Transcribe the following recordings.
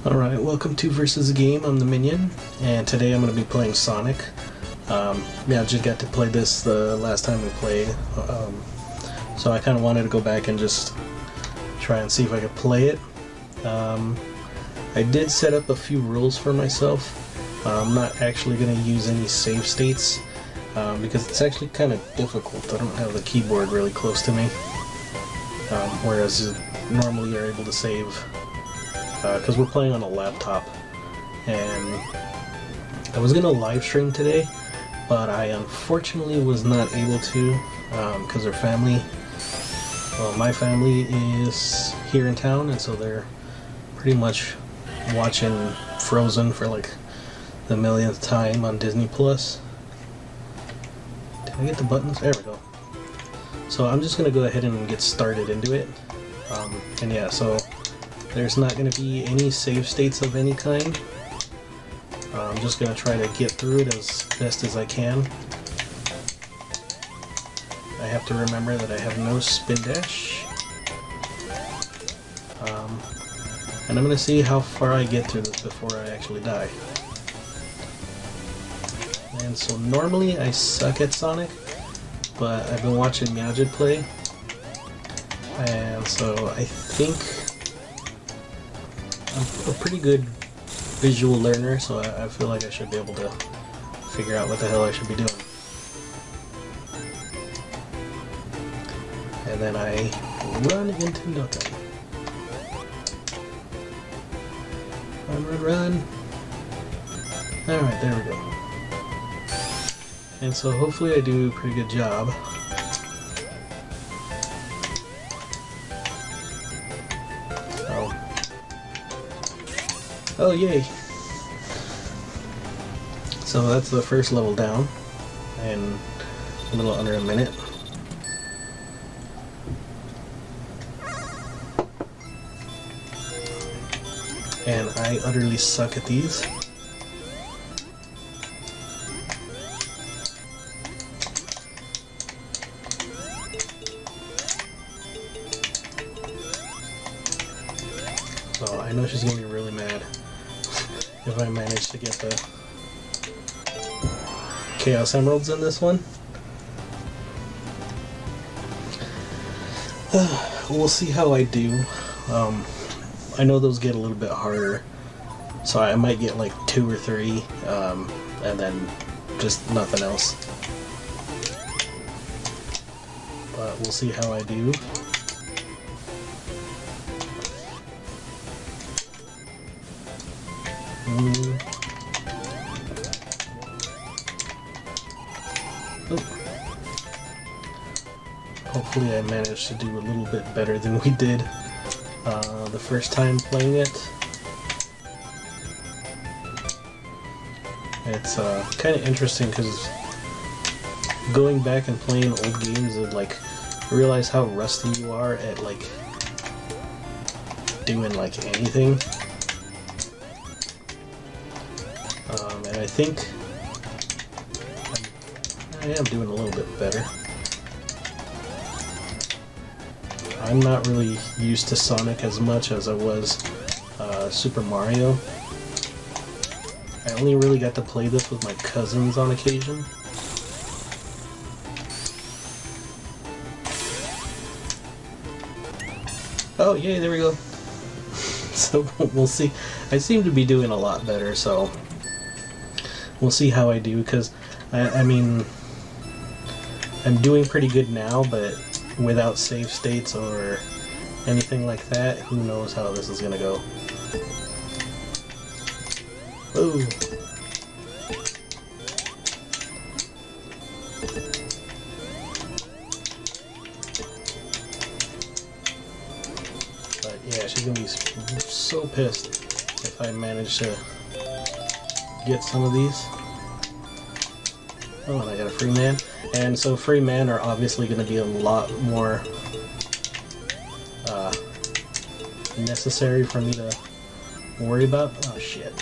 Alright, welcome to Versus Game. I'm the Minion, and today I'm going to be playing Sonic. I just got to play this the last time we played, so I kind of wanted to go back and just try and see if I could play it. I did set up a few rules for myself. I'm not actually going to use any save states, because it's actually kind of difficult. I don't have the keyboard really close to me, whereas normally you're able to save because we're playing on a laptop. And I was gonna live stream today, but I unfortunately was not able to because my family is here in town, and so they're pretty much watching Frozen for like the millionth time on Disney Plus. Did I get the buttons? There we go. So I'm just gonna go ahead and get started into it. And yeah, so there's not going to be any save states of any kind. I'm just going to try to get through it as best as I can. I have to remember that I have no spin dash. And I'm going to see how far I get through this before I actually die. And so normally I suck at Sonic, but I've been watching Miyagi play, and so I think I'm a pretty good visual learner, so I feel like I should be able to figure out what the hell I should be doing. And then I run into nothing. Run, run, run. Alright, there we go. And so hopefully I do a pretty good job. Oh yay! So that's the first level down, in a little under a minute. And I utterly suck at these. So I know she's gonna be really mad if I manage to get the Chaos Emeralds in this one. We'll see how I do. I know those get a little bit harder, so I might get like 2 or 3, and then just nothing else. But we'll see how I do. Hopefully I managed to do a little bit better than we did the first time playing it. It's kind of interesting because going back and playing old games and like realize how rusty you are at like doing like anything. And I think I am doing a little bit better. I'm not really used to Sonic as much as I was Super Mario. I only really got to play this with my cousins on occasion. Oh yay, there we go. So we'll see. I seem to be doing a lot better, so we'll see how I do, because I mean, I'm doing pretty good now, but without save states or anything like that, who knows how this is gonna go. Ooh. But yeah, she's gonna be so pissed if I manage to get some of these. Oh, and I got a free man. And so free man are obviously going to be a lot more necessary for me to worry about. Oh shit.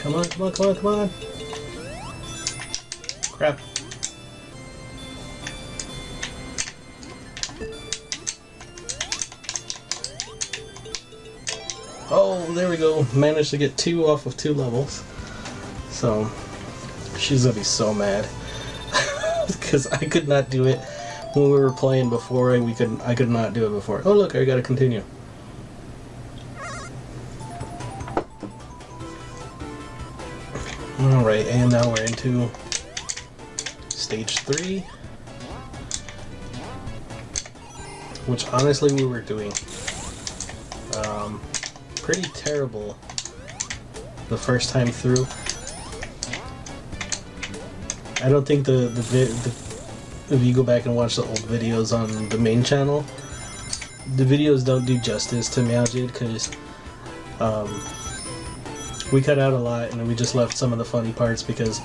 Come on, come on, come on, come on. Crap. Oh, there we go. Managed to get 2 off of 2 levels. So, she's gonna be so mad. Because I could not do it when we were playing before. I could not do it before. Oh look, I gotta continue. Alright, and now we're into stage 3. Which honestly we were doing pretty terrible the first time through. I don't think if you go back and watch the old videos on the main channel, the videos don't do justice to Meowjid, because we cut out a lot and we just left some of the funny parts because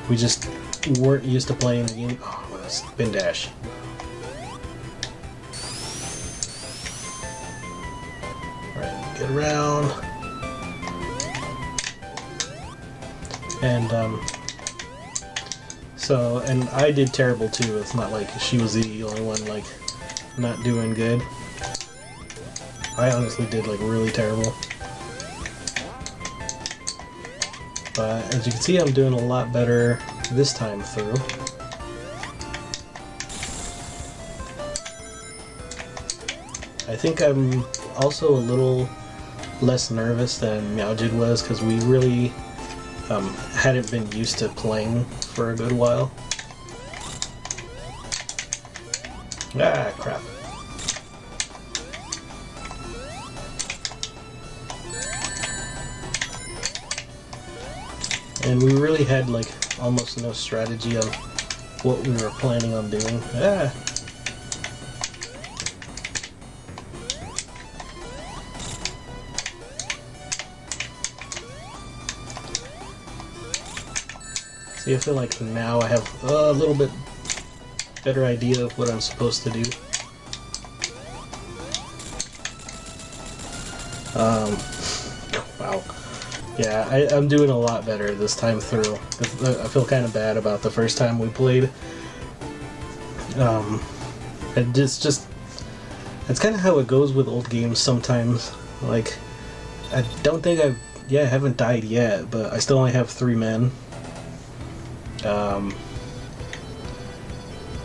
we just weren't used to playing the game. Oh, spin dash. Alright, get around. And and I did terrible too. It's not like she was the only one like not doing good. I honestly did like really terrible. But as you can see, I'm doing a lot better this time through. I think I'm also a little less nervous than Meowjid was, because we really hadn't been used to playing for a good while. Ah, crap. And we really had like almost no strategy on what we were planning on doing. Ah! See, I feel like now I have a little bit better idea of what I'm supposed to do. Wow. Yeah, I'm doing a lot better this time through. I feel kind of bad about the first time we played. It's kind of how it goes with old games sometimes. Like, I don't think I haven't died yet, but I still only have 3 men.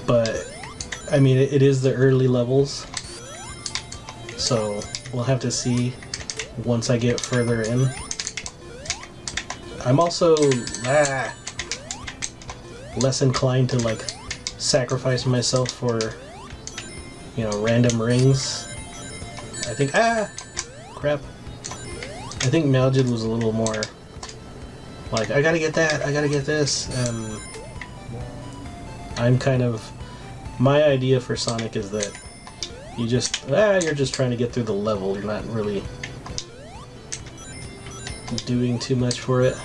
But I mean, it is the early levels, so we'll have to see once I get further in. I'm also less inclined to like sacrifice myself for, you know, random rings. I think crap. I think Meowjid was a little more like, I gotta get that, I gotta get this, and I'm kind of, my idea for Sonic is that you just, you're just trying to get through the level, you're not really doing too much for it,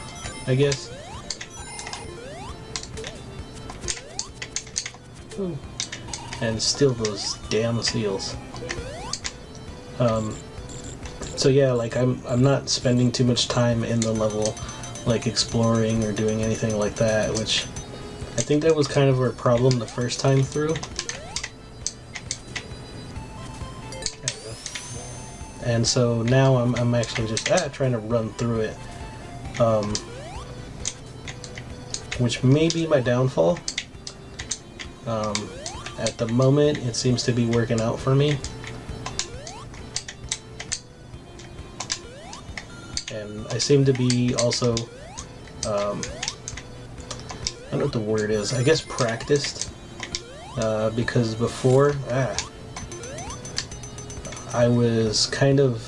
I guess. Ooh. And still those damn seals. So yeah, like I'm not spending too much time in the level, like exploring or doing anything like that, which I think that was kind of our problem the first time through. And so now I'm actually just trying to run through it, which may be my downfall. At the moment, it seems to be working out for me. And I seem to be also, I don't know what the word is, I guess practiced, because before, I was kind of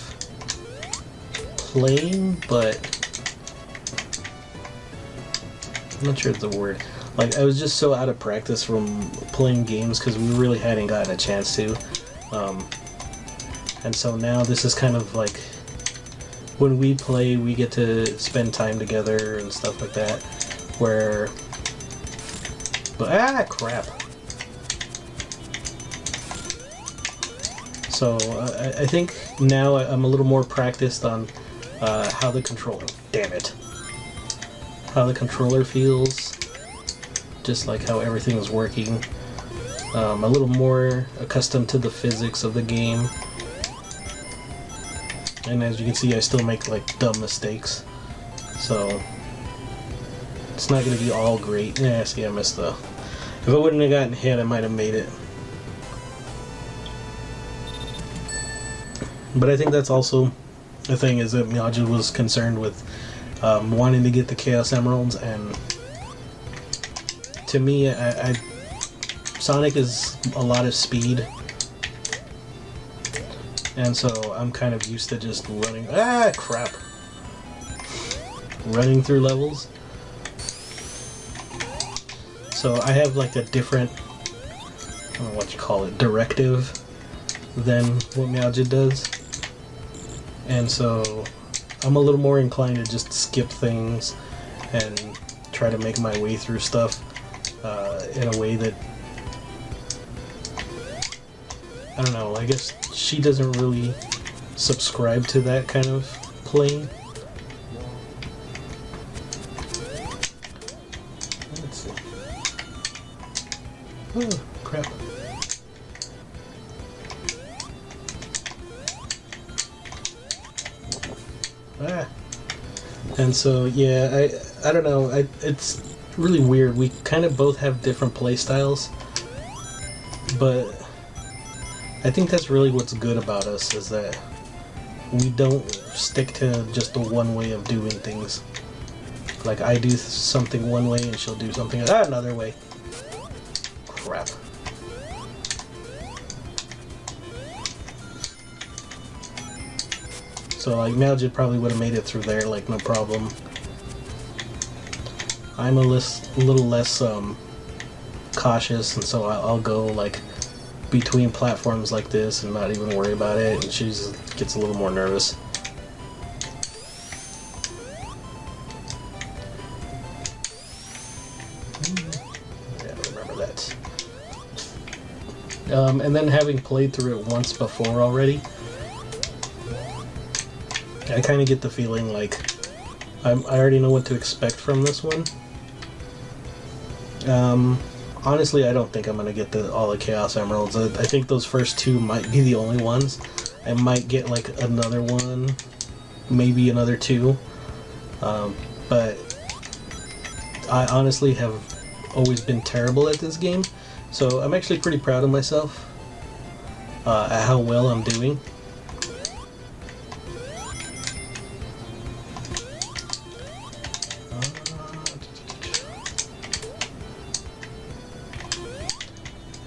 playing, but I'm not sure it's the word. Like, I was just so out of practice from playing games because we really hadn't gotten a chance to. And so now this is kind of like, when we play, we get to spend time together and stuff like that, where... But, crap. So, I think now I'm a little more practiced on how the controller... Damn it. How the controller feels. Just like how everything is working. A little more accustomed to the physics of the game. And as you can see, I still make like dumb mistakes. So it's not going to be all great. Yeah, see, I missed the... If I wouldn't have gotten hit, I might have made it. But I think that's also the thing, is that Miyagi was concerned with wanting to get the Chaos Emeralds, and to me, Sonic is a lot of speed, and so I'm kind of used to just running. Ah, crap! Running through levels. So I have like a different, I don't know what you call it, directive than what Miyagi does. And so I'm a little more inclined to just skip things and try to make my way through stuff in a way that, I don't know, I guess she doesn't really subscribe to that kind of playing. Let's see. Oh, crap. Ah. And so, yeah, I don't know, it's really weird. We kind of both have different play styles, but I think that's really what's good about us, is that we don't stick to just the one way of doing things. Like, I do something one way and she'll do something another way. Crap. So, like, Miyagi probably would have made it through there, like, no problem. I'm a little less cautious, and so I'll go, like, between platforms like this and not even worry about it, and she just gets a little more nervous. Yeah, remember that. And then having played through it once before already, I kind of get the feeling like I already know what to expect from this one. Honestly, I don't think I'm going to get all the Chaos Emeralds. I think those first two might be the only ones. I might get like another one, maybe another two. But I honestly have always been terrible at this game. So I'm actually pretty proud of myself at how well I'm doing.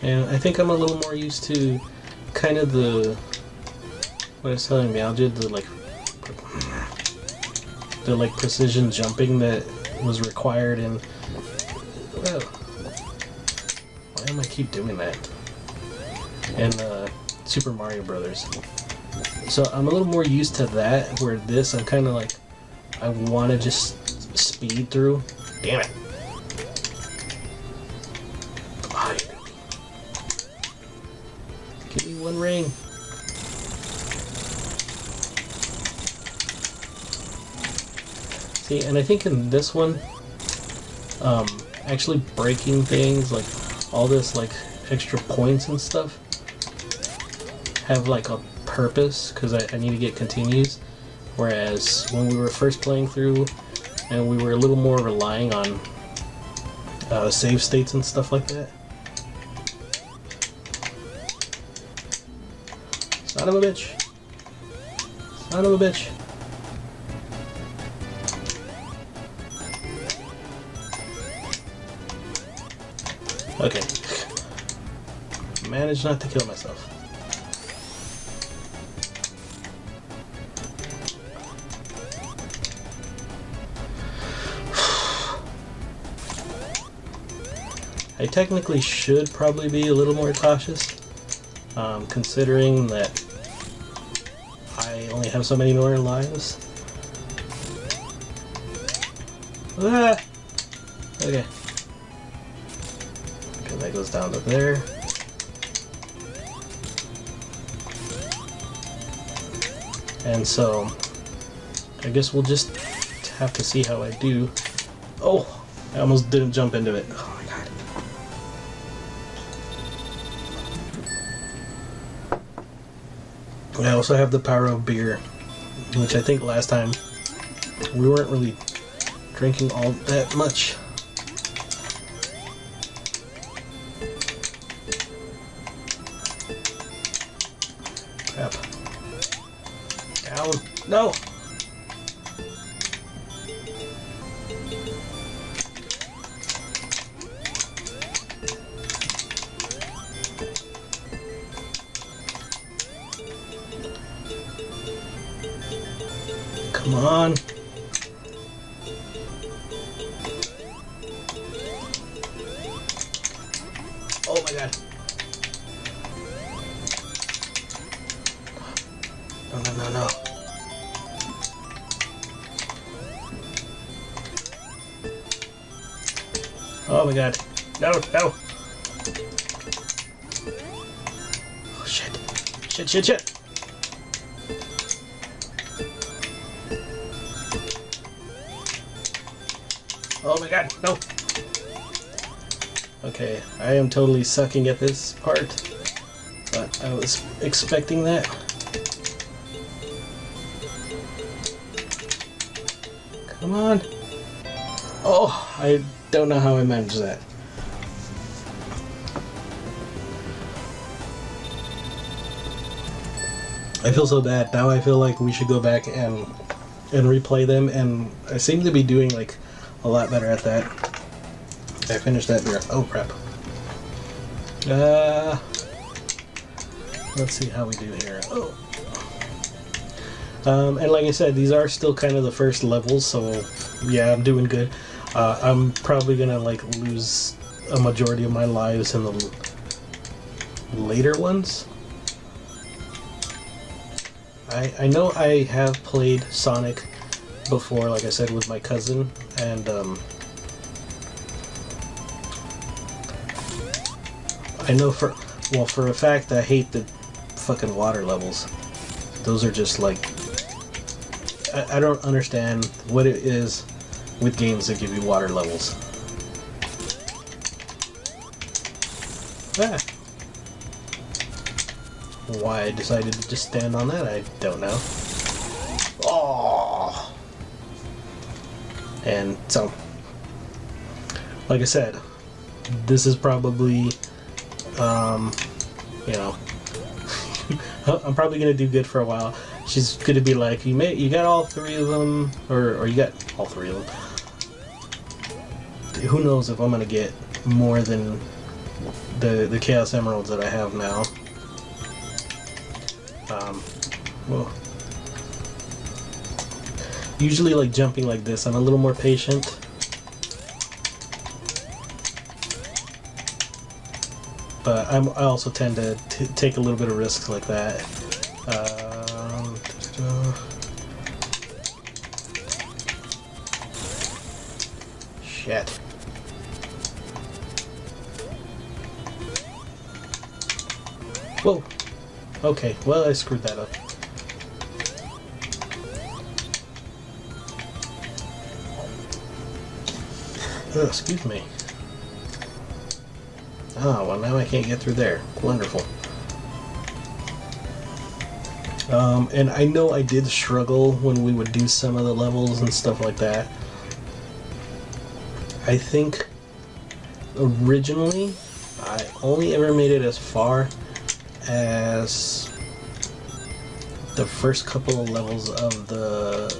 And I think I'm a little more used to kind of what I was telling Miyagi, the precision jumping that was required in, well, why am I keep doing that? In Super Mario Brothers. So I'm a little more used to that, where this I'm kind of like, I want to just speed through. Damn it. Give me one ring. See, and I think in this one, actually breaking things, like all this like extra points and stuff, have like a purpose, because I need to get continues. Whereas when we were first playing through, and we were a little more relying on save states and stuff like that. Son of a bitch. Son of a bitch. Okay. Managed not to kill myself. I technically should probably be a little more cautious, considering that I only have so many more lives. Ah! Okay. Okay, that goes down to there. And so, I guess we'll just have to see how I do. Oh! I almost didn't jump into it. Oh my god. I also have the power of beer, which I think last time we weren't really drinking all that much. Crap. Down. No! Come on. Oh my god. No, no, no, no. Oh my god. No, no. Oh shit. Shit, shit, shit. Oh my god, no! Okay, I am totally sucking at this part, but I was expecting that. Come on! Oh, I don't know how I managed that. I feel so bad. Now I feel like we should go back and replay them, and I seem to be doing like a lot better at that. I finished that beer. Oh crap. Let's see how we do here. Oh. And like I said, these are still kind of the first levels, so yeah, I'm doing good. I'm probably gonna like lose a majority of my lives in the later ones. I know I have played Sonic before, like I said, with my cousin, and I know for a fact I hate the fucking water levels. Those are just like, I don't understand what it is with games that give you water levels. Ah. Why I decided to just stand on that, I don't know. Oh. And so, like I said, this is probably, you know, I'm probably gonna do good for a while. She's gonna be like, you got all three of them, or you got all three of them. Who knows if I'm gonna get more than the Chaos Emeralds that I have now. Well, usually like jumping like this, I'm a little more patient. But I also tend to take a little bit of risks like that. Shit. Whoa. Okay, well I screwed that up. Oh, excuse me. Ah, well now I can't get through there. Wonderful. And I know I did struggle when we would do some of the levels and stuff like that. I think originally I only ever made it as far as the first couple of levels of the...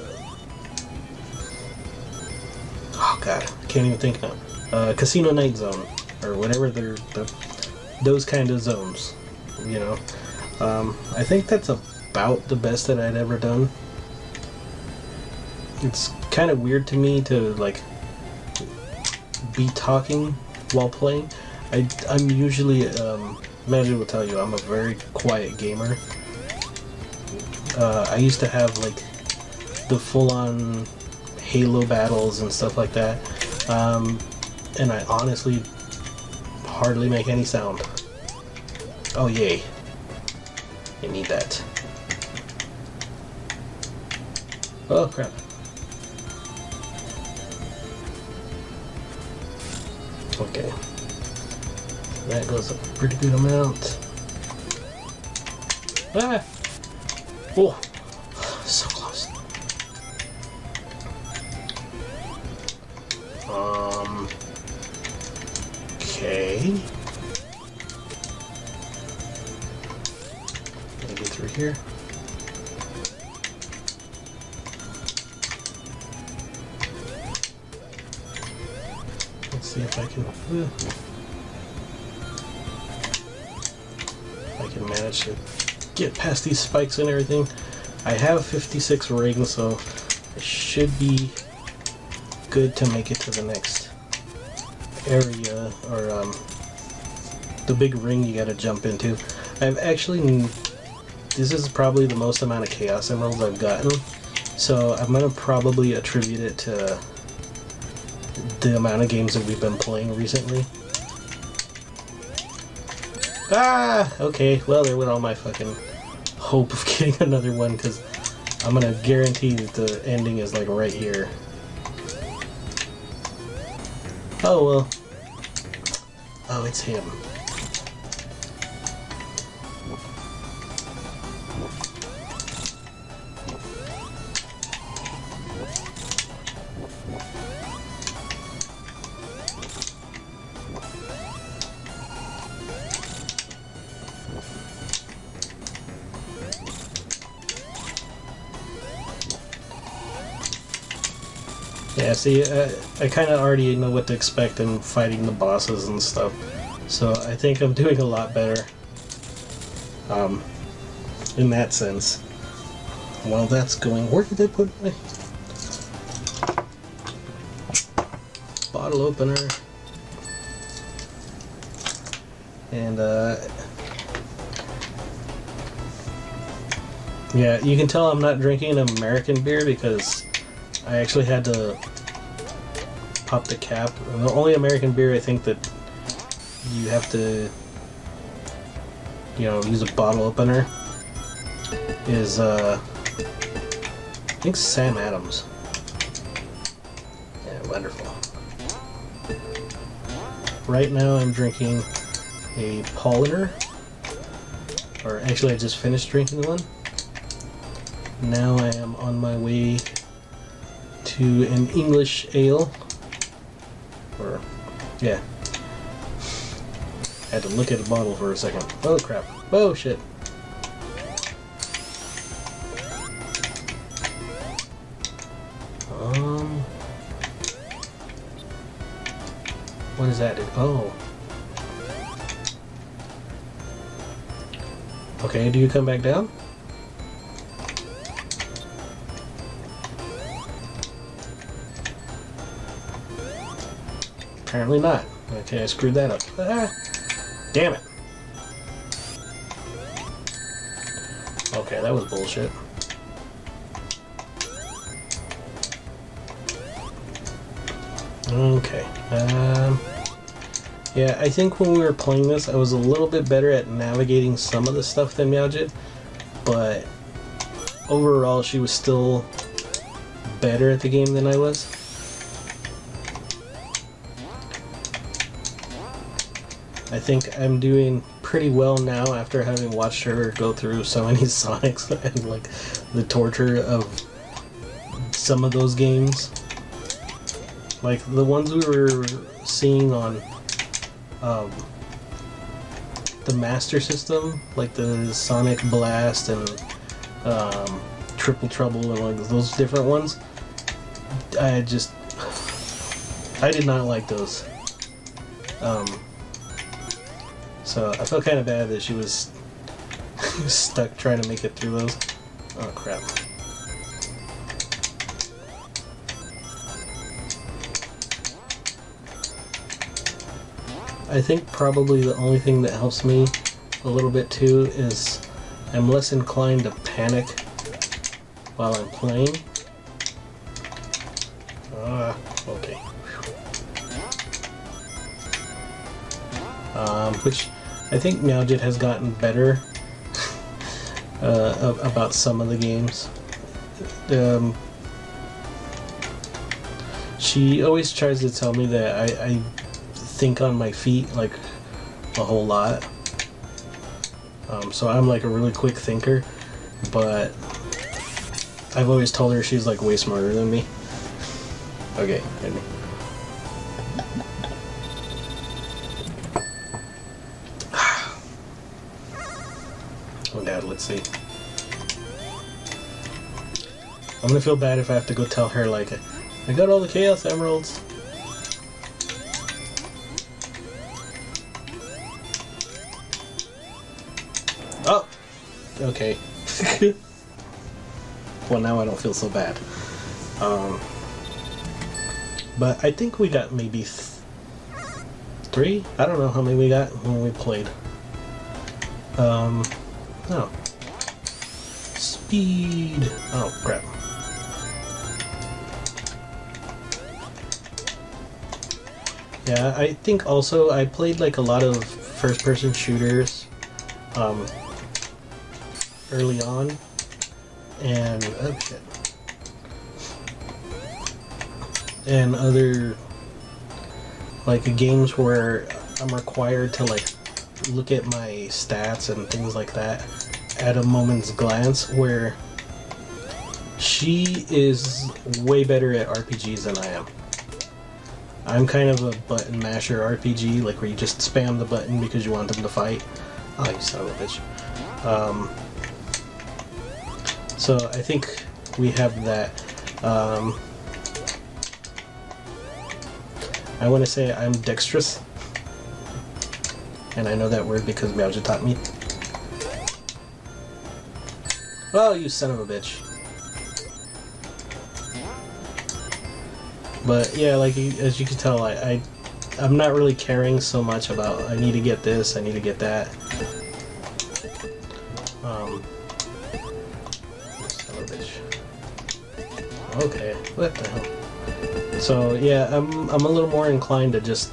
Oh god, I can't even think now. Casino Night Zone, or whatever those kind of zones, you know. I think that's about the best that I'd ever done. It's kind of weird to me to like be talking while playing. I'm usually, Magic will tell you, I'm a very quiet gamer. I used to have like the full-on Halo battles and stuff like that, and I honestly hardly make any sound. Oh yay, I need that. Oh crap. Okay, that goes up a pretty good amount. Ah! Oh, so close. Okay. Maybe through here. Let's see if I can. I can manage to get past these spikes and everything. I have 56 rings, so I should be good to make it to the next area, or the big ring you gotta jump into. I've actually, this is probably the most amount of Chaos Emeralds I've gotten, so I'm gonna probably attribute it to the amount of games that we've been playing recently. Ah! Okay, well there went all my fucking hope of getting another one, because I'm gonna guarantee that the ending is like right here. Oh well. Oh, it's him. Yeah, see, I kind of already know what to expect in fighting the bosses and stuff, so I think I'm doing a lot better, in that sense. While that's going, where did I put my bottle opener? And, yeah, you can tell I'm not drinking an American beer because I actually had to pop the cap. And the only American beer I think that you have to, you know, use a bottle opener is, I think Sam Adams. Yeah, wonderful. Right now I'm drinking a Polliner, or actually I just finished drinking one. Now I am on my way to an English ale, or yeah, had to look at the bottle for a second. Oh crap! Oh shit! What is that? Oh, okay. Do you come back down? Apparently not. Okay, I screwed that up. Ah, damn it. Okay, that was bullshit. Okay. Yeah, I think when we were playing this, I was a little bit better at navigating some of the stuff than Meow did, but overall, she was still better at the game than I was. I think I'm doing pretty well now after having watched her go through so many Sonics and like the torture of some of those games. Like the ones we were seeing on the Master System, like the Sonic Blast and Triple Trouble and like those different ones. I did not like those. So I felt kind of bad that she was stuck trying to make it through those. Oh crap. I think probably the only thing that helps me a little bit too is I'm less inclined to panic while I'm playing. Okay. Which I think Meowjit has gotten better about some of the games. She always tries to tell me that I think on my feet like a whole lot. So I'm like a really quick thinker, but I've always told her she's like way smarter than me. Okay, ready. Oh god, let's see. I'm gonna feel bad if I have to go tell her like, I got all the Chaos Emeralds. Oh! Okay. Well, now I don't feel so bad. But I think we got maybe 3? I don't know how many we got when we played. No. Speed! Oh, crap. Yeah, I think also I played like a lot of first-person shooters early on, and oh shit, and other like games where I'm required to like look at my stats and things like that at a moment's glance, where she is way better at RPGs than I am. I'm kind of a button masher RPG, like where you just spam the button because you want them to fight. Oh, you son of a bitch. So I think we have that. I want to say I'm dexterous. And I know that word because Meowja taught me. Oh, you son of a bitch. But yeah, like as you can tell, I'm not really caring so much about I need to get this, I need to get that. Son of a bitch. Okay, what the hell? So yeah, I'm a little more inclined to just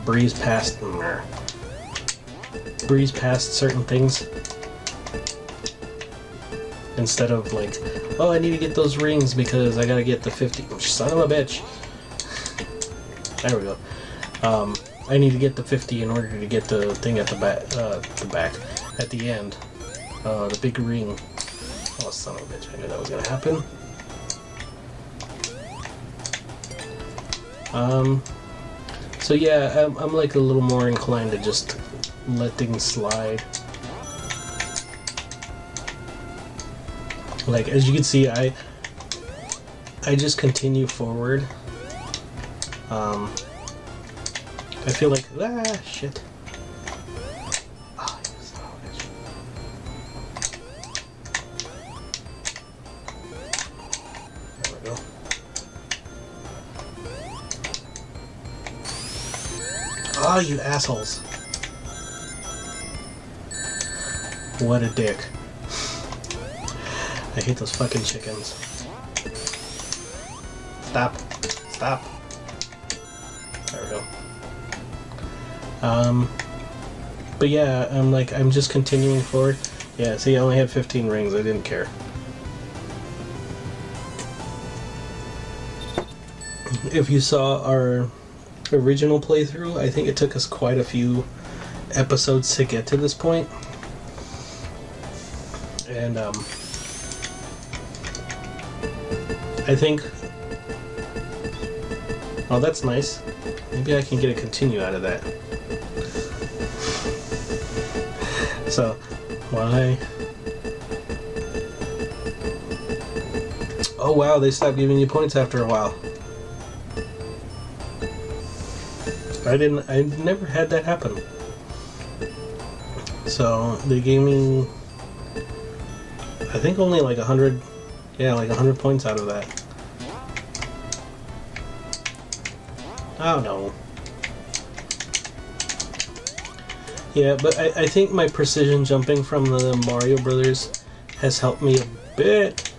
breeze past certain things instead of like, oh, I need to get those rings because I gotta get the 50. Son of a bitch. There we go. I need to get the 50 in order to get the thing at the back, at the end. The big ring. Oh, son of a bitch! I knew that was gonna happen. So yeah, I'm like a little more inclined to just let things slide. Like as you can see, I just continue forward. I feel like shit. Oh, you son of a bitch. There we go. Oh, you assholes! What a dick. I hate those fucking chickens. Stop. Stop. There we go. But yeah, I'm just continuing forward. Yeah, see, I only had 15 rings. I didn't care. If you saw our original playthrough, I think it took us quite a few episodes to get to this point. And, I think... Oh, that's nice. Maybe I can get a continue out of that. So, why? Oh wow, they stopped giving you points after a while. I never had that happen. So, they gave me... I think only like 100... Yeah, like 100 points out of that. Oh no. Yeah, but I think my precision jumping from the Mario Brothers has helped me a bit.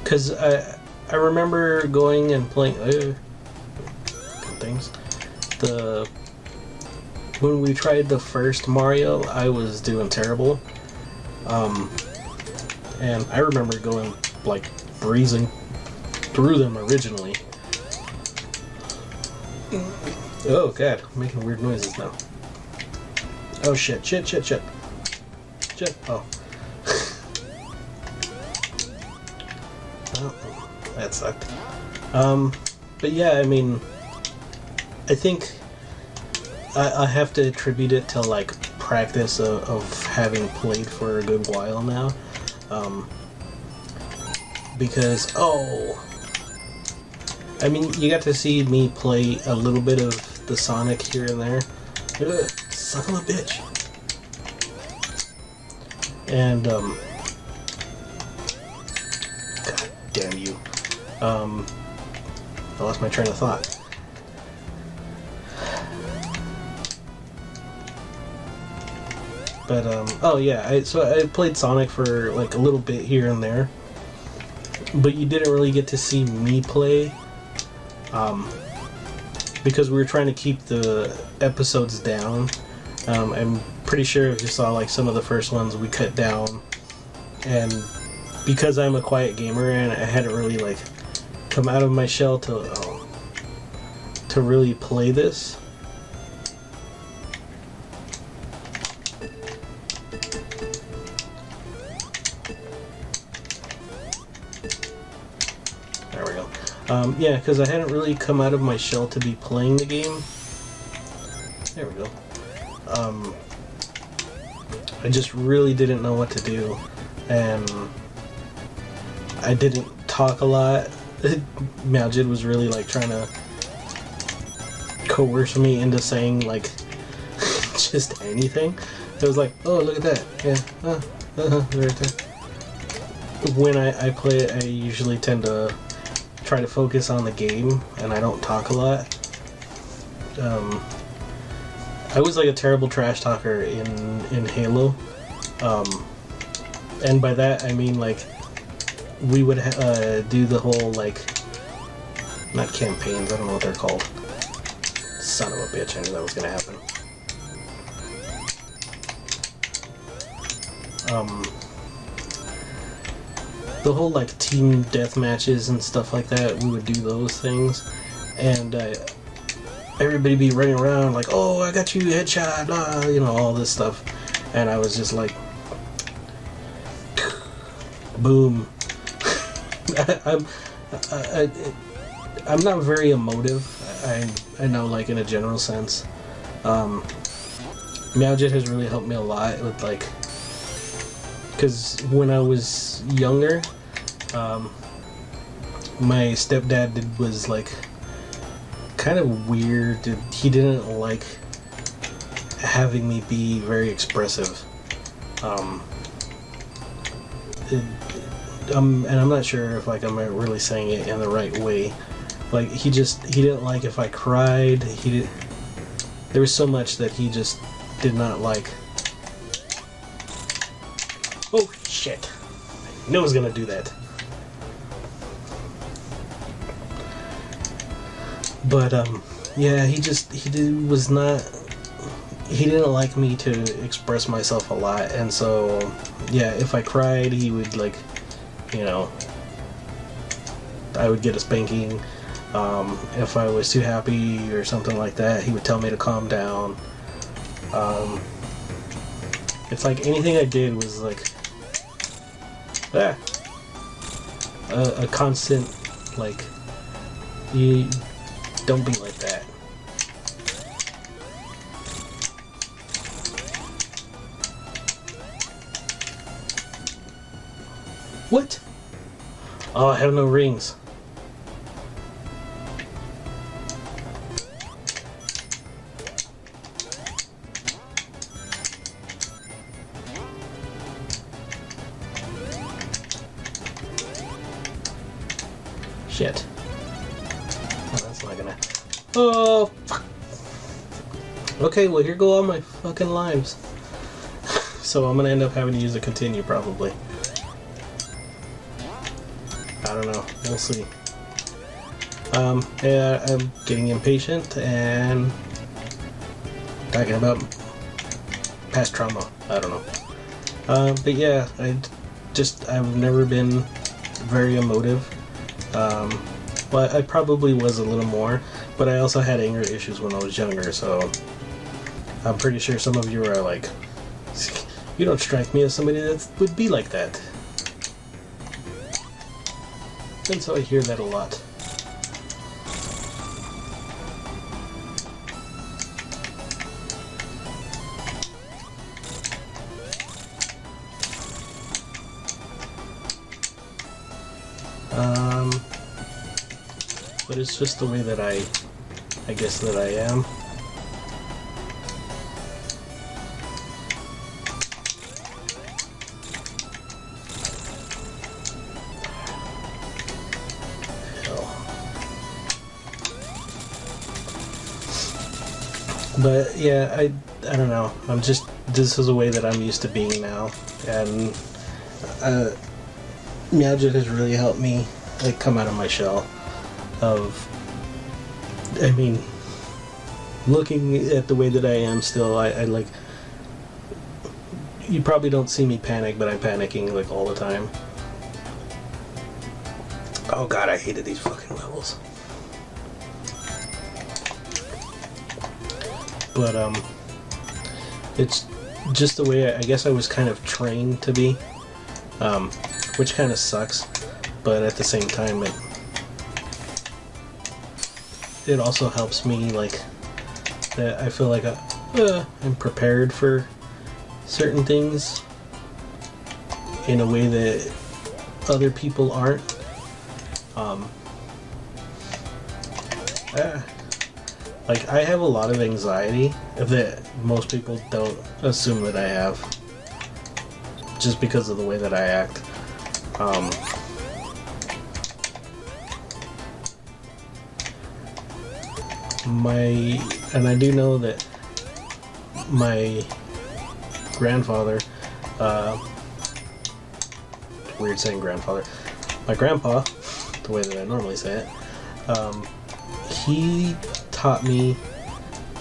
Cause I remember going and playing things. When we tried the first Mario, I was doing terrible. And I remember going like breezing through them originally. Oh god, I'm making weird noises now. Oh shit, shit, shit, shit. Shit. Oh. Oh, that sucked. But yeah, I mean, I think I have to attribute it to like practice of having played for a good while now. Because, I mean, you got to see me play a little bit of the Sonic here and there. Son of a bitch. And, God damn you. I lost my train of thought. But, oh yeah, so I played Sonic for like a little bit here and there. But you didn't really get to see me play. Because we were trying to keep the episodes down. I'm pretty sure if you saw like some of the first ones we cut down. And because I'm a quiet gamer and I hadn't really like come out of my shell to really play this. There we go. Yeah, because I hadn't really come out of my shell to be playing the game. There we go. I just really didn't know what to do, and I didn't talk a lot. Maljid was really like trying to coerce me into saying like just anything. It was like, oh, look at that, yeah, right there. When I play it, I usually tend to try to focus on the game, and I don't talk a lot. I was like a terrible trash talker in Halo, and by that I mean like we would do the whole like, not campaigns, I don't know what they're called. Son of a bitch, I knew that was gonna happen. The whole like team death matches and stuff like that, we would do those things, and everybody be running around like, oh, I got you, headshot, blah, you know, all this stuff, and I was just like, boom. I'm not very emotive. I know, like in a general sense. Maljid has really helped me a lot with like, because when I was younger, my stepdad was like kind of weird. He didn't like having me be very expressive. And I'm not sure if like I'm really saying it in the right way. Like he didn't like if I cried. There was so much that he just did not like. Oh shit! I knew I was gonna do that. But yeah, he didn't like me to express myself a lot, and so yeah, if I cried, he would like, you know, I would get a spanking. If I was too happy or something like that, he would tell me to calm down. It's like anything I did was like a constant like, you don't be like that. What? Oh, I have no rings. Shit. Oh, that's not gonna... Oh, fuck. Okay, well, here go all my fucking lives. So I'm gonna end up having to use a continue, probably. I don't know. We'll see. Yeah, I'm getting impatient and talking about past trauma. I don't know. But yeah, I've never been very emotive. Well, I probably was a little more, but I also had anger issues when I was younger, so I'm pretty sure some of you are like, You don't strike me as somebody that would be like that. And so I hear that a lot. But it's just the way that I guess that I am. But yeah, I don't know. This is the way that I'm used to being now, and Magic has really helped me like come out of my shell. I mean, looking at the way that I am still, I like. You probably don't see me panic, but I'm panicking like all the time. Oh god, I hated these fucking levels. But it's just the way I guess I was kind of trained to be, which kind of sucks, but at the same time it also helps me, like, that I feel like I'm prepared for certain things in a way that other people aren't. Like, I have a lot of anxiety that most people don't assume that I have, just because of the way that I act. And I do know that my grandfather, weird saying grandfather, my grandpa, the way that I normally say it, he taught me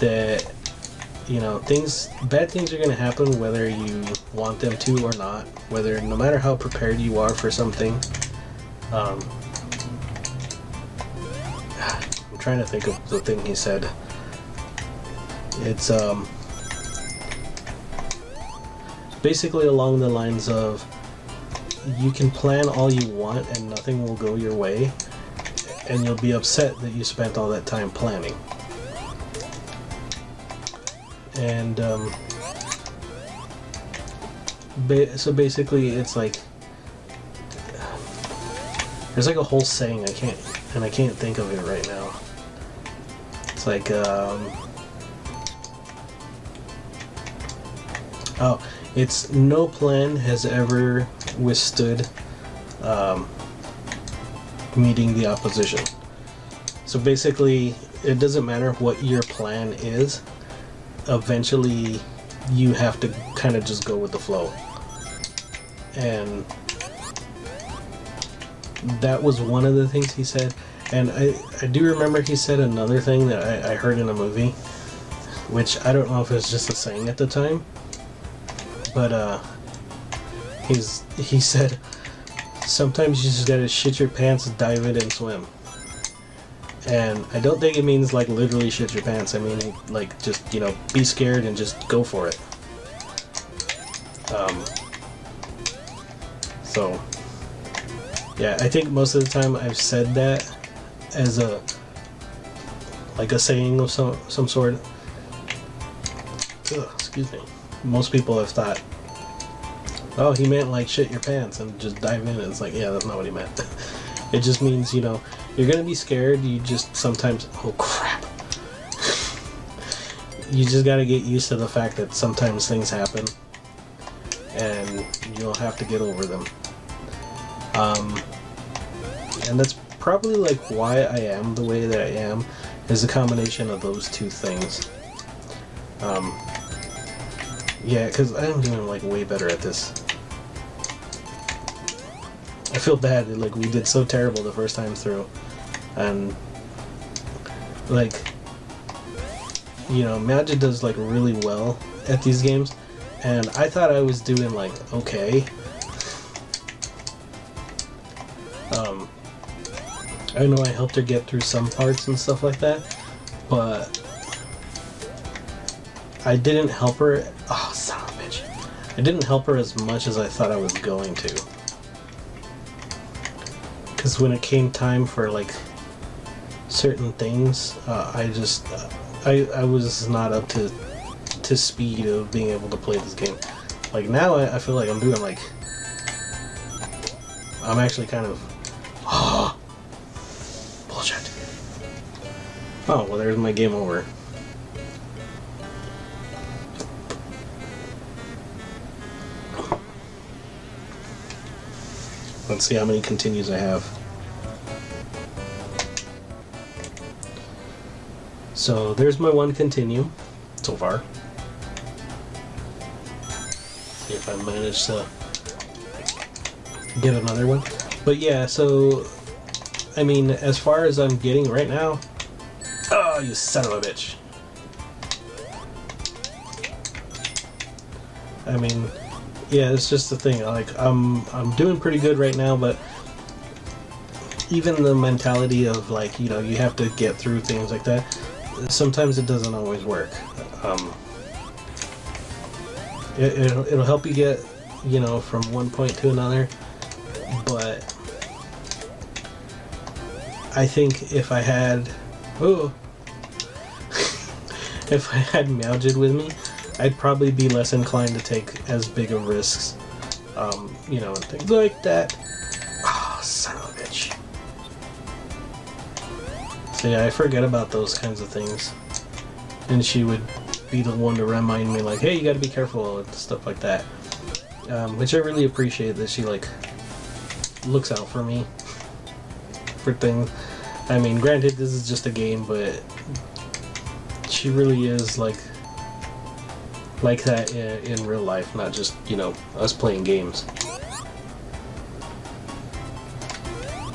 that, you know, bad things are going to happen whether you want them to or not, no matter how prepared you are for something. I'm trying to think of the thing he said. It's basically along the lines of, you can plan all you want and nothing will go your way, and you'll be upset that you spent all that time planning. And so basically it's like, there's like a whole saying I can't think of it right now. It's like it's no plan has ever withstood meeting the opposition. So basically, it doesn't matter what your plan is, eventually you have to kind of just go with the flow. And that was one of the things he said. And I do remember he said another thing that I heard in a movie, which I don't know if it's just a saying at the time, but he said, sometimes you just gotta shit your pants, dive in and swim. And I don't think it means like literally shit your pants. I mean, like, just, you know, be scared and just go for it. So yeah, I think most of the time I've said that as a saying of some sort. Ugh, excuse me. Most people have thought, oh, he meant like shit your pants and just dive in. And it's like, yeah, that's not what he meant. It just means, you know, you're gonna be scared. You just sometimes, oh crap. You just gotta get used to the fact that sometimes things happen and you'll have to get over them. And that's probably like why I am the way that I am, is a combination of those two things. Yeah, because I'm doing like way better at this. I feel bad, like we did so terrible the first time through, and like, you know, Magic does like really well at these games, and I thought I was doing like okay. I know I helped her get through some parts and stuff like that, but I didn't help her. Oh, son of a bitch! I didn't help her as much as I thought I was going to. Because when it came time for like certain things, I was not up to speed of being able to play this game. Like now I feel like I'm doing like, I'm actually kind of, bullshit. Oh, well there's my game over. Let's see how many continues I have. So there's my one continue so far. See if I manage to get another one. But yeah, so I mean, as far as I'm getting right now, oh, you son of a bitch. I mean, yeah, it's just the thing. Like I'm doing pretty good right now, but even the mentality of like, you know, you have to get through things like that. Sometimes it doesn't always work. It'll help you get, you know, from one point to another, but I think if I had, if I had Meowjid with me, I'd probably be less inclined to take as big of risks, you know, and things like that. Oh, son of a bitch. So yeah, I forget about those kinds of things, and she would be the one to remind me, like, hey, you gotta be careful and stuff like that, which I really appreciate that she, like, looks out for me for things. I mean, granted, this is just a game, but she really is, like that in real life, not just, you know, us playing games.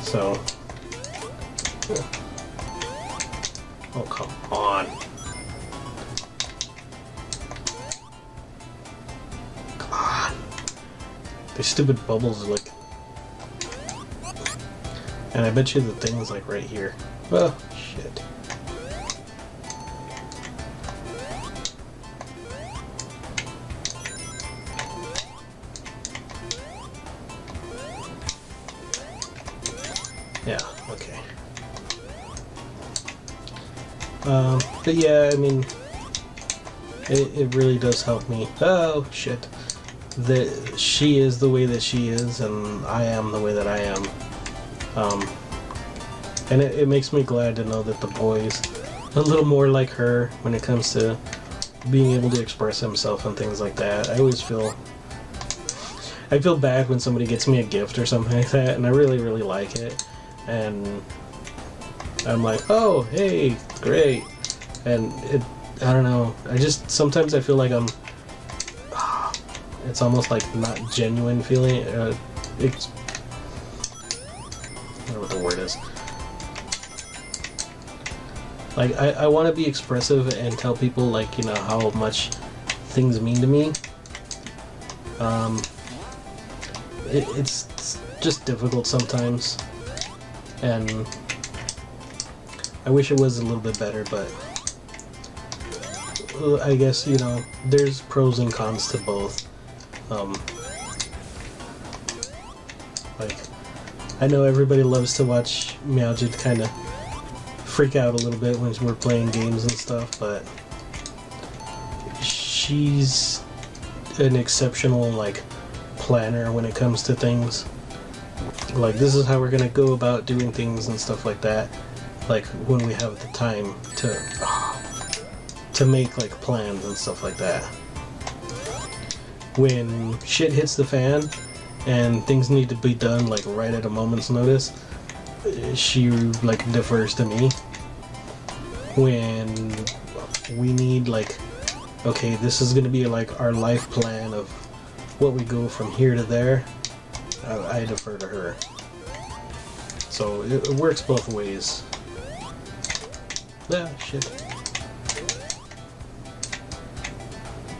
So, oh, come on. Come on. These stupid bubbles are like... And I bet you the thing is like right here. Oh, shit. Yeah, okay. But yeah, I mean, it really does help me. Oh, shit. That she is the way that she is, and I am the way that I am. And it makes me glad to know that the boy's a little more like her when it comes to being able to express himself and things like that. I feel bad when somebody gets me a gift or something like that, and I really, really like it. And I'm like, oh, hey, great. And I don't know, sometimes I feel like it's almost like not genuine feeling. It's, I don't know what the word is. Like, I want to be expressive and tell people, like, you know, how much things mean to me. It's just difficult sometimes. And I wish it was a little bit better, but I guess, you know, there's pros and cons to both. Like, I know everybody loves to watch Meowjid kind of freak out a little bit when we're playing games and stuff, but she's an exceptional, like, planner when it comes to things. Like, this is how we're gonna go about doing things and stuff like that, like when we have the time to make like plans and stuff like that. When shit hits the fan and things need to be done like right at a moment's notice, she like defers to me. When we need, like, okay, this is gonna be like our life plan of what we go from here to there, I defer to her. So it works both ways. Ah, shit.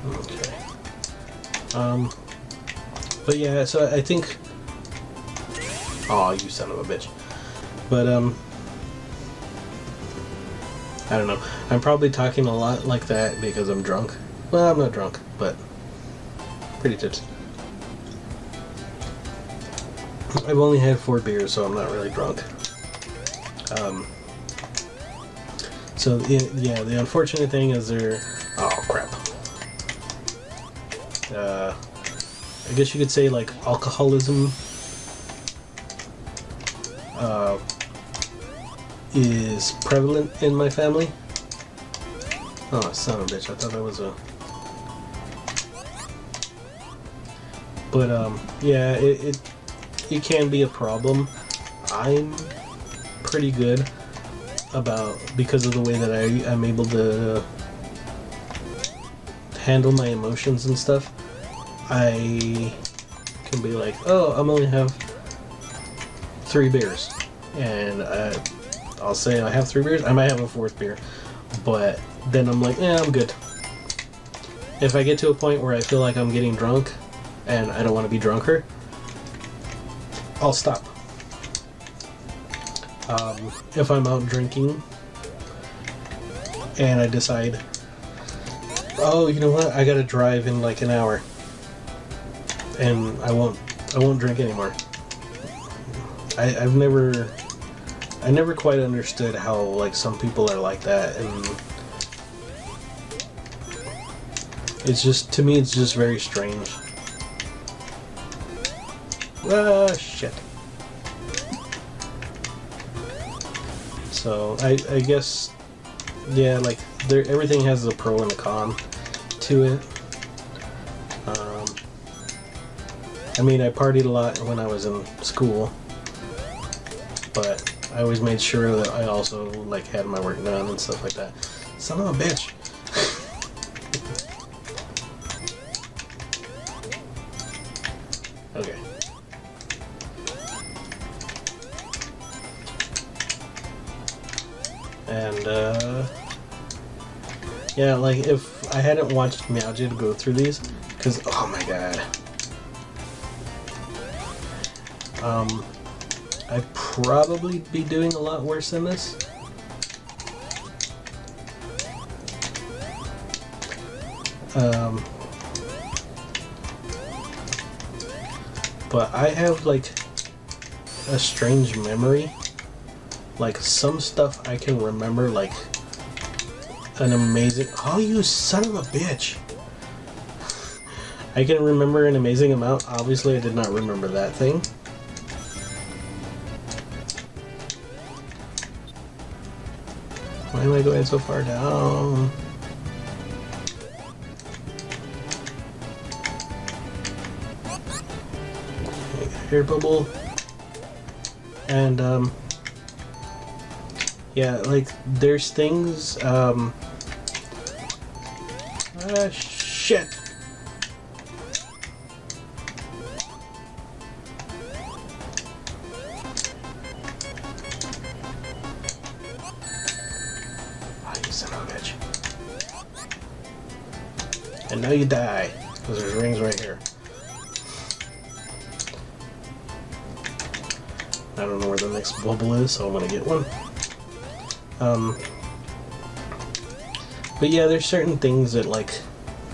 Okay. But yeah, so I think... Aw, you son of a bitch. But, I don't know. I'm probably talking a lot like that because I'm drunk. Well, I'm not drunk, but pretty tipsy. I've only had 4 beers, so I'm not really drunk. So yeah, the unfortunate thing is oh crap. I guess you could say like alcoholism is prevalent in my family. Oh, son of a bitch! I thought that was a. But yeah, it can be a problem. I'm pretty good because of the way that I'm able to handle my emotions and stuff. I can be like, oh, I'm only have 3 beers, and I'll say I have 3 beers. I might have a 4th beer, but then I'm like, yeah, I'm good. If I get to a point where I feel like I'm getting drunk and I don't want to be drunker, I'll stop. If I'm out drinking and I decide, oh, you know what, I gotta drive in like an hour, and I won't drink anymore. I never quite understood how like some people are like that, and it's just, to me, it's just very strange. Ah, shit. So I guess, yeah, like everything has a pro and a con to it. I mean, I partied a lot when I was in school, but I always made sure that I also like had my work done and stuff like that. Son of a bitch. Okay. And yeah, like if I hadn't watched Meowji go through these, because oh my god, I'd probably be doing a lot worse than this. But I have like a strange memory. Like some stuff I can remember like an amazing... Oh, you son of a bitch! I can remember an amazing amount. Obviously I did not remember that thing. Why am I going so far down? Air bubble. And yeah, like there's things shit. Oh, you son of a bitch. And now you die, because there's rings right here. I don't know where the next bubble is, so I'm gonna get one. But yeah, there's certain things that like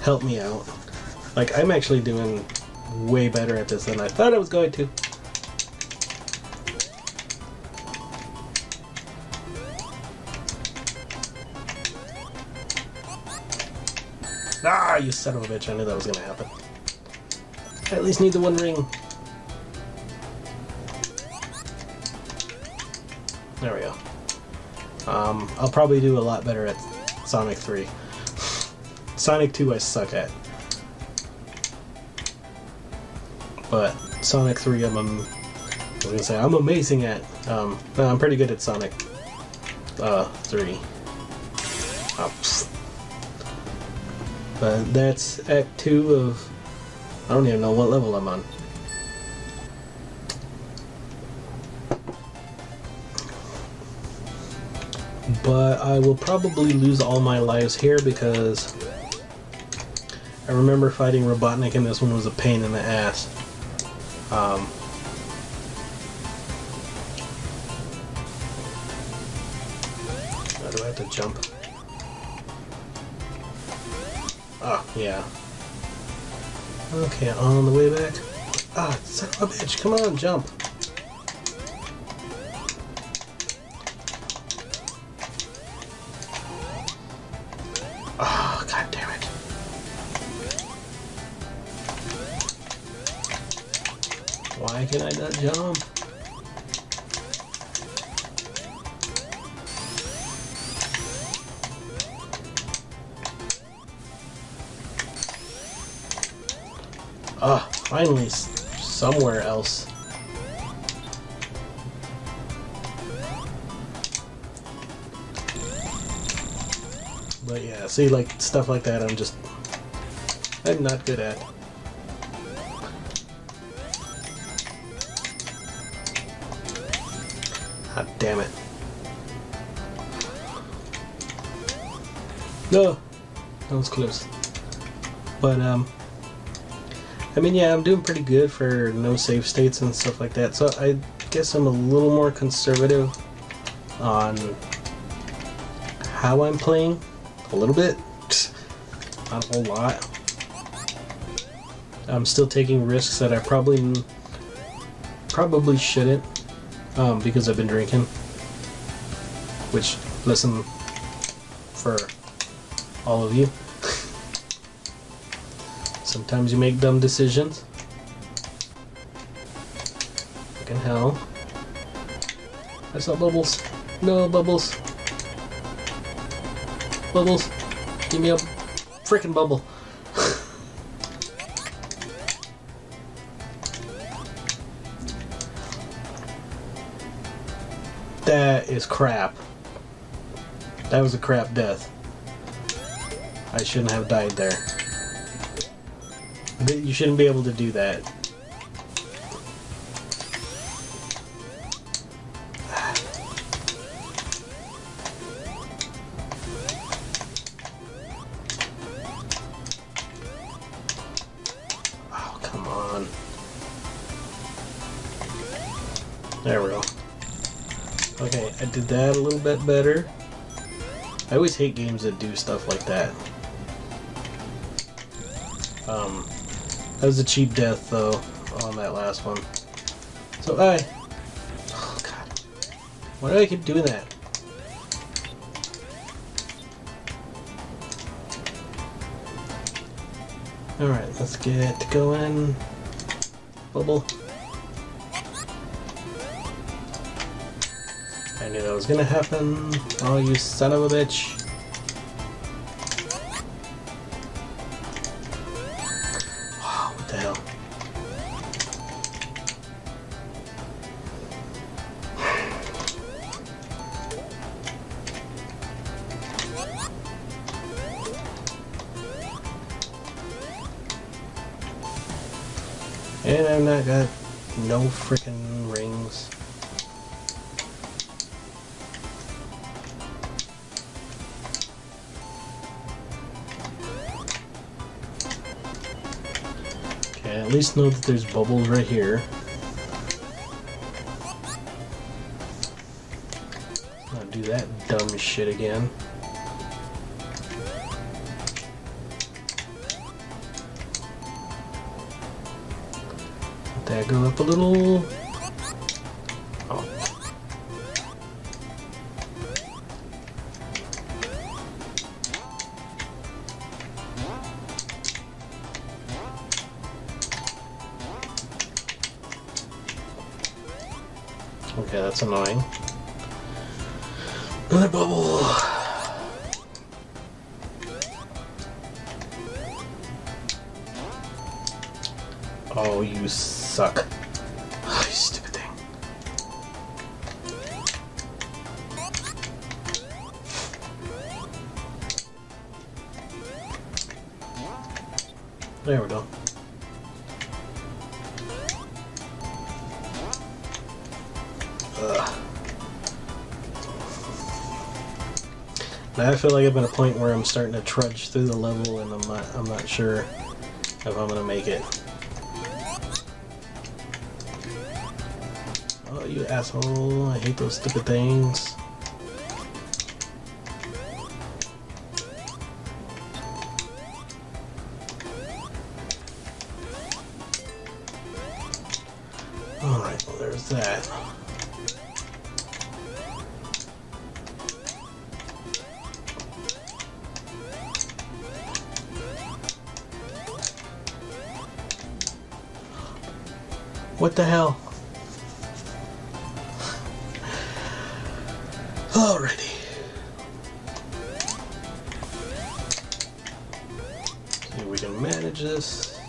help me out. Like I'm actually doing way better at this than I thought I was going to. Ah, you son of a bitch, I knew that was gonna happen. I at least need the 1 ring. There we go. I'll probably do a lot better at Sonic 3. Sonic 2 I suck at. But Sonic 3 I was gonna say I'm amazing at. No, I'm pretty good at Sonic 3. Oh, but that's Act 2 of... I don't even know what level I'm on. But I will probably lose all my lives here because I remember fighting Robotnik and this one was a pain in the ass. Do I have to jump? Oh, yeah. Okay, on the way back. Ah, son of a bitch, come on, jump. Oh, god damn it. Why can I not jump? Ah, finally somewhere else. But yeah, see, like, stuff like that I'm not good at. God damn it. No! That was close. But, I mean, yeah, I'm doing pretty good for no save states and stuff like that, so I guess I'm a little more conservative on how I'm playing. A little bit. Not a whole lot. I'm still taking risks that I probably shouldn't, because I've been drinking. Which, listen, for all of you. Sometimes you make dumb decisions. Fucking hell. I saw bubbles. No, bubbles. Bubbles. Give me a frickin' bubble. That is crap. That was a crap death. I shouldn't have died there. You shouldn't be able to do that. Oh, come on. There we go. Okay, I did that a little bit better. I always hate games that do stuff like that. That was a cheap death, though, on that last one. So oh god. Why do I keep doing that? Alright, let's get going. Bubble. I knew that was gonna happen. Oh, you son of a bitch. What the hell? And I've not got no freaking rings. Okay, at least know that there's bubbles right here. Not do that dumb shit again. Let that go up a little. Oh. Okay, that's annoying. Another bubble. Oh, you suck. Oh, you stupid thing. There we go. Ugh. Now I feel like I'm at a point where I'm starting to trudge through the level, and I'm not sure if I'm gonna make it. Oh, you asshole! I hate those stupid things. Alright, well there's that. What the hell? Alrighty. See if we can manage this.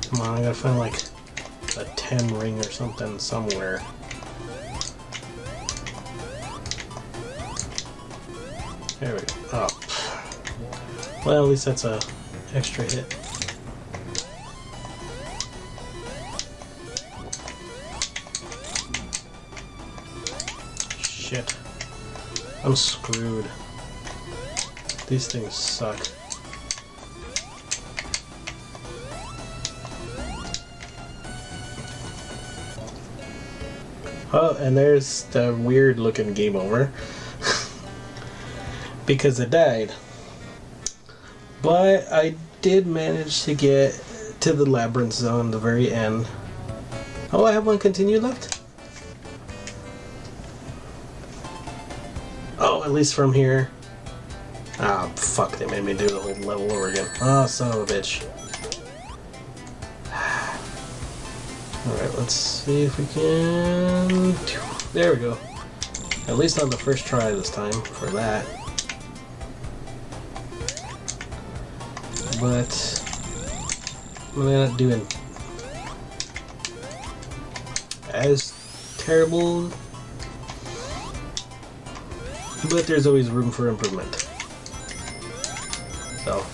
Come on, I gotta find like a 10 ring or something somewhere. There we go. Oh. Well, at least that's a extra hit. Shit. I'm screwed. These things suck. Oh, and there's the weird looking game over. Because it died. But I did manage to get to the labyrinth zone, the very end. Oh, I have one continue left? Oh, at least from here. Ah, fuck, they made me do the whole level over again. Oh, son of a bitch. Alright, let's see if we can... There we go. At least on the first try this time for that. But I'm not doing as terrible, but there's always room for improvement. So,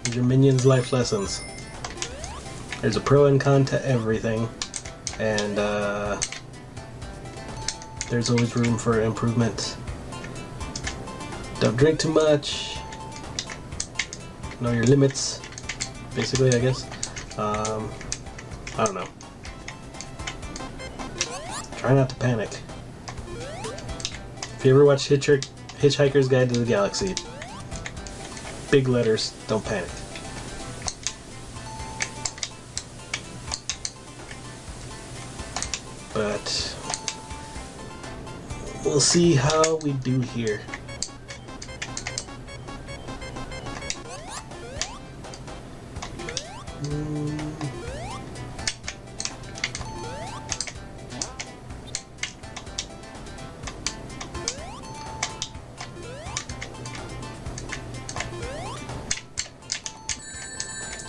these are Minion's life lessons. There's a pro and con to everything, and there's always room for improvement. Don't drink too much. Know your limits, basically, I guess. I don't know. Try not to panic. If you ever watch Hitchhiker's Guide to the Galaxy, big letters, don't panic. But we'll see how we do here.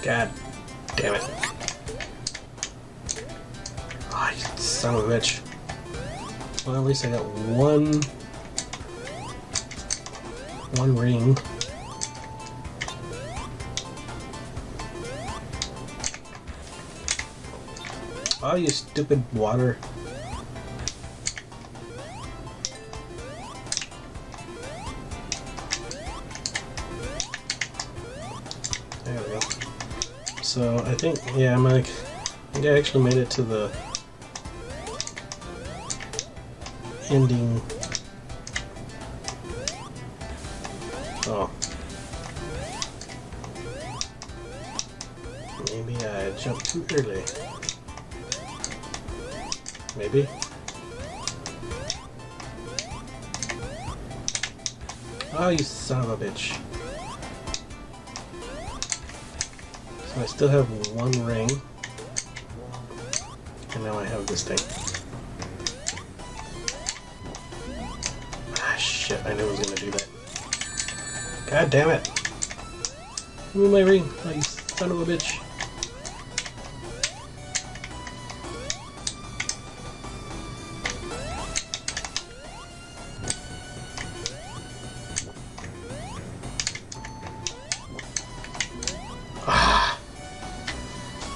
God damn it. Oh, you son of a bitch. Well, at least I got one ring. Oh, you stupid water. There we go. So I think, yeah, I think I actually made it to the ending. Oh. Maybe I jumped too early. Maybe. Oh, you son of a bitch. So I still have one ring. And now I have this thing. Ah, shit, I knew I was gonna do that. God damn it. Give me my ring, oh, you son of a bitch.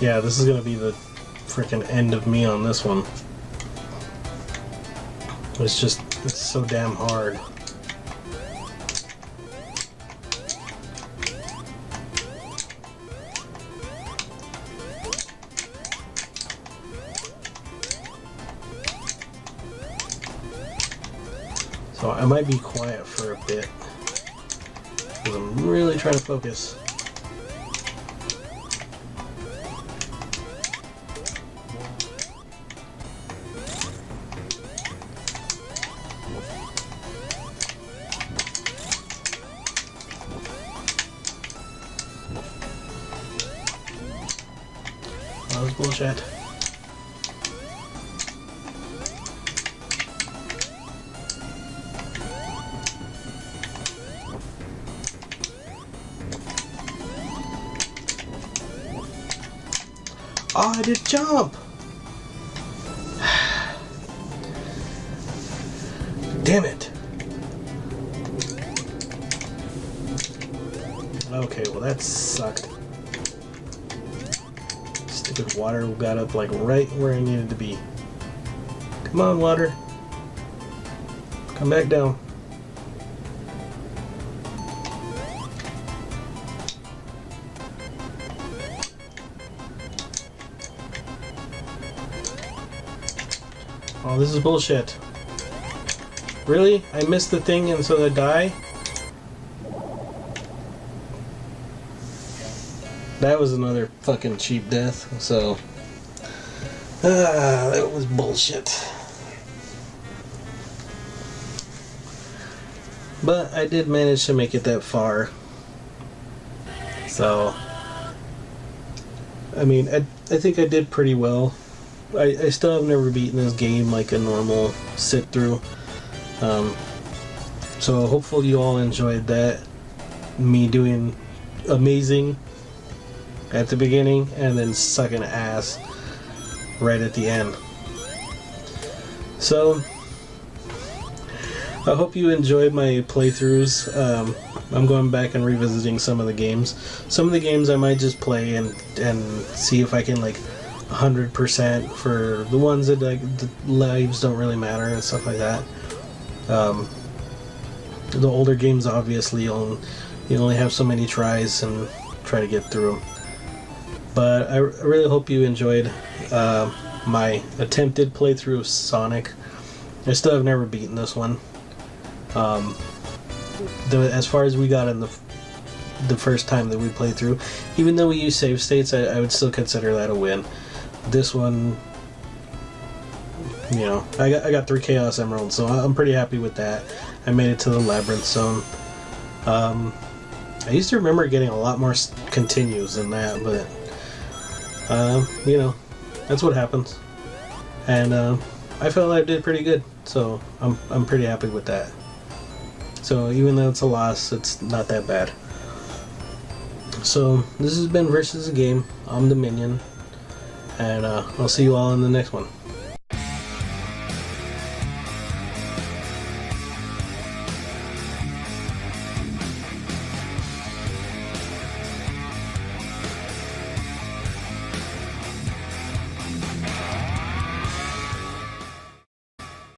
Yeah, this is gonna be the freaking end of me on this one. It's so damn hard. So I might be quiet for a bit because I'm really trying to focus. That was bullshit. Oh, I did jump! Damn it! Okay, well that sucked. Stupid water got up like right where I needed to be. Come on, water. Come back down. Oh, this is bullshit. Really? I missed the thing and so I die? That was another fucking cheap death, so... that was bullshit. But I did manage to make it that far. So... I mean, I think I did pretty well. I still have never beaten this game like a normal sit-through. So hopefully you all enjoyed that. Me doing amazing at the beginning and then sucking ass right at the end. So I hope you enjoyed my playthroughs. I'm going back and revisiting some of the games. Some of the games I might just play and see if I can like 100% for the ones that like the lives don't really matter and stuff like that. The older games obviously you only have so many tries and try to get through them. But I really hope you enjoyed my attempted playthrough of Sonic. I still have never beaten this one. As far as we got in the first time that we played through, even though we used save states, I would still consider that a win. This one, you know, I got 3 Chaos Emeralds, so I'm pretty happy with that. I made it to the Labyrinth Zone. I used to remember getting a lot more continues than that, but you know, that's what happens. And I felt I did pretty good, so I'm pretty happy with that. So even though it's a loss, it's not that bad. So this has been Versus the Game. I'm the Minion, and I'll see you all in the next one.